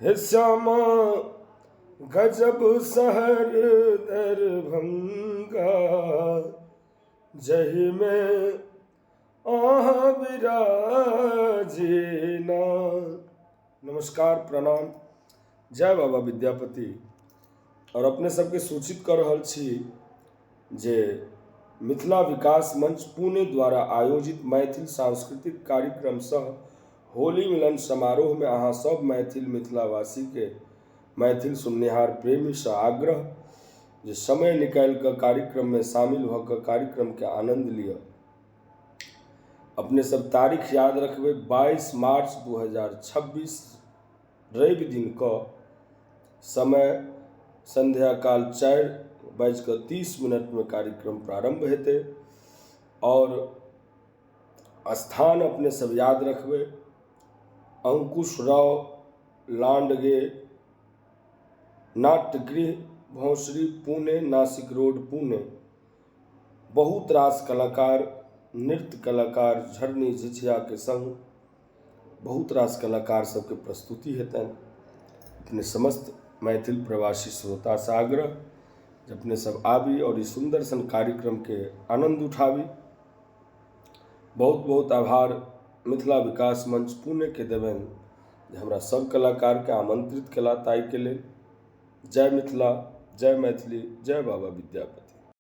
हे श्यामा गजब शहर दरभंगा, जही में आह विराजीना। नमस्कार, प्रणाम, जय बाबा विद्यापति। और अपने सबके सूचित कर रहल छी जे मिथिला विकास मंच पुणे द्वारा आयोजित मैथिल सांस्कृतिक कार्यक्रम सह होली मिलन समारोह में अहाँ सब मैथिल मिथिलावासी के मैथिल सुननिहार प्रेमी से आग्रह जे समय निकाल कर कार्यक्रम में शामिल होकर कार्यक्रम के आनंद लिया। अपने सब तारीख याद रखबे 22 मार्च 2026 रवि दिन का समय संध्या काल 4:30 में कार्यक्रम प्रारंभ हेते। और स्थान अपने सब याद रखबे अंकुश राव लांडगे नाट्यगृह भौंसरी पुणे, नासिक रोड पुणे। बहुत रास कलाकार, नृत्य कलाकार झरनी झिझिया के संग बहुत रास कलाकार सबके प्रस्तुति हेतन। अपने समस्त मैथिल प्रवासी श्रोता से आग्रह जे अपने सब आबी और इस सुंदर सन कार्यक्रम के आनंद उठाबी। बहुत बहुत आभार मिथिला विकास मंच पुणे के देवेन जे हमरा सब कलाकार के आमंत्रित कला ताई के लिए। जय मिथिला, जय मैथिली, जय बाबा विद्यापति।